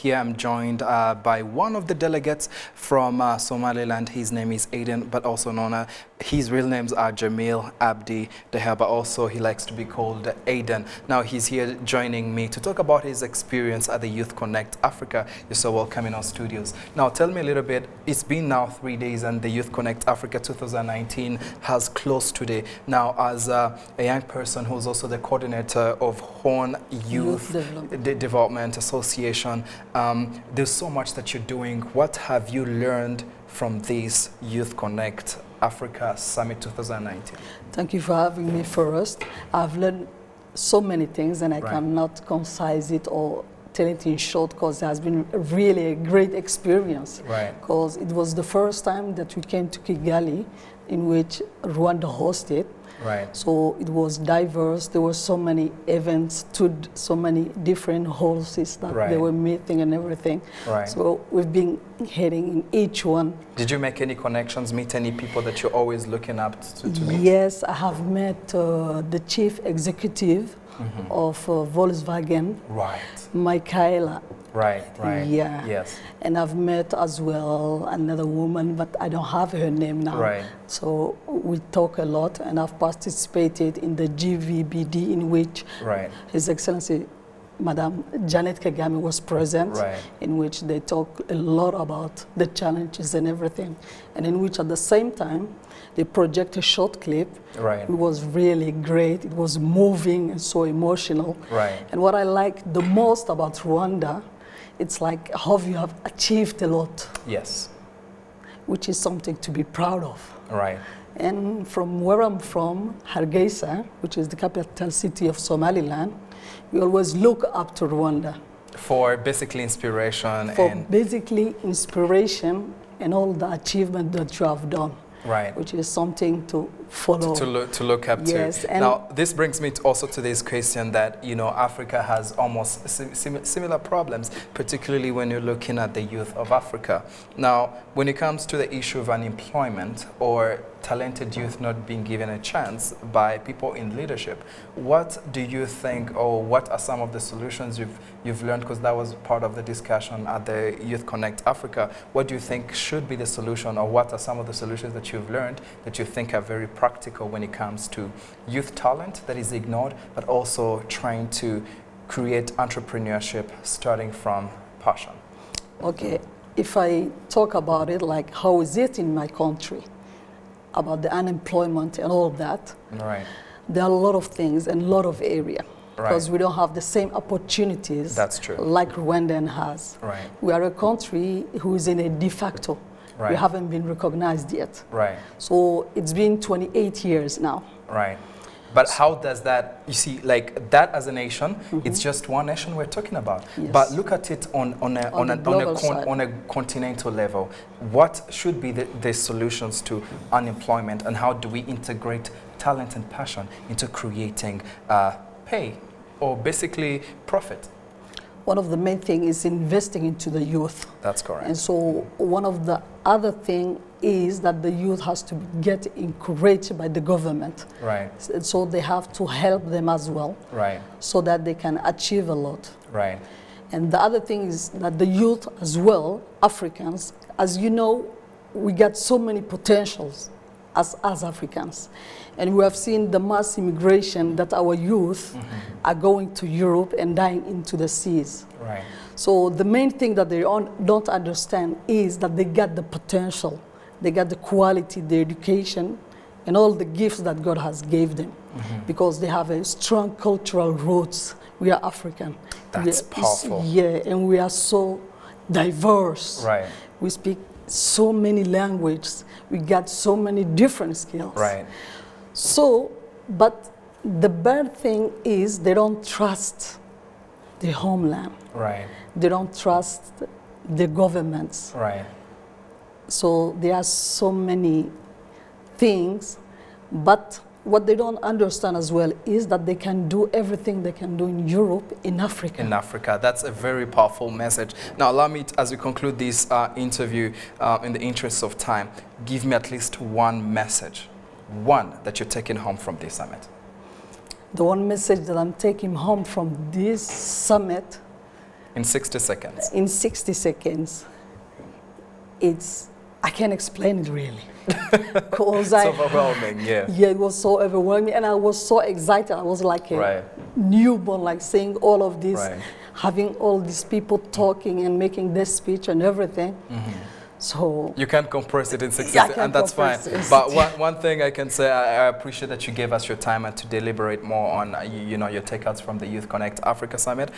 here I'm joined by one of the delegates from Somaliland. His name is Aiden, but also known his real names are Jamil Abdi Deha, but also he likes to be called Aiden. Now he's here joining me to talk about his experience at the Youth Connect Africa. You're so welcome in our studios. Now tell me a little bit, it's been now 3 days and the Youth Connect Africa 2019 has closed today. Now as a young person who's also the coordinator of Horn Youth Development Association, there's so much that you're doing. What have you learned from this Youth Connect Africa Summit 2019? Thank you for having me first. I've learned so many things and I cannot concise it or tell it in short because it has been really a great experience. Because it was the first time that we came to Kigali in which Rwanda hosted. So it was diverse. There were so many events, so many different horses that they were meeting and everything. So we've been heading in each one. Did you make any connections, meet any people that you're always looking up to meet? Yes, I have met the chief executive of Volkswagen, Michaela. Yeah. Yes. And I've met as well another woman, but I don't have her name now. So we talk a lot, and I've participated in the GVBD in which His Excellency Madam Janet Kagame was present, in which they talk a lot about the challenges and everything, and in which at the same time they project a short clip. It was really great. It was moving and so emotional. And what I like the most about Rwanda, it's like how you have achieved a lot. Yes. Which is something to be proud of. And from where I'm from, Hargeisa, which is the capital city of Somaliland, we always look up to Rwanda. For basically inspiration. For basically inspiration and all the achievement that you have done. Which is something to follow. To look up to. Now, this brings me also to this question that, you know, Africa has almost similar problems, particularly when you're looking at the youth of Africa. Now, when it comes to the issue of unemployment or talented youth not being given a chance by people in leadership, what do you think, or what are some of the solutions you've learned, because that was part of the discussion at the Youth Connect Africa. What do you think should be the solution, or what are some of the solutions that you've learned that you think are very practical when it comes to youth talent that is ignored, but also trying to create entrepreneurship starting from passion? Okay, if I talk about it, like how is it in my country, about the unemployment and all of that, there are a lot of things and a lot of area. Because we don't have the same opportunities like Rwandan has. We are a country who is in a de facto. We haven't been recognized yet. So it's been 28 years now. But how does that, you see, like that as a nation, it's just one nation we're talking about. But look at it on a continental level. What should be the solutions to unemployment, and how do we integrate talent and passion into creating pay or basically profit? One of the main things is investing into the youth. That's correct. And so one of the other thing is that the youth has to get encouraged by the government. And so they have to help them as well. So that they can achieve a lot. And the other thing is that the youth as well, Africans, as you know, we got so many potentials as Africans. And we have seen the mass immigration that our youth are going to Europe and dying into the seas. So the main thing that they don't understand is that they got the potential, they got the quality, the education, and all the gifts that God has gave them, because they have a strong cultural roots. We are African. That's powerful. Yeah, and we are so diverse. We speak so many languages. We got so many different skills. So, but the bad thing is they don't trust the homeland. They don't trust the governments. So there are so many things, but what they don't understand as well is that they can do everything they can do in Europe, in Africa. In Africa. That's a very powerful message. Now, allow me, as we conclude this interview, in the interest of time, give me at least one message, one that you're taking home from this summit. The one message that I'm taking home from this summit In 60 seconds. In 60 seconds. I can't explain it really. It's overwhelming, yeah. Yeah, it was so overwhelming, and I was so excited. I was like a newborn, like saying all of this, having all these people talking and making this speech and everything. So you can't compress it in 60 seconds, and that's fine. But one thing I can say, I appreciate that you gave us your time and to deliberate more on, you know, your takeouts from the Youth Connect Africa Summit.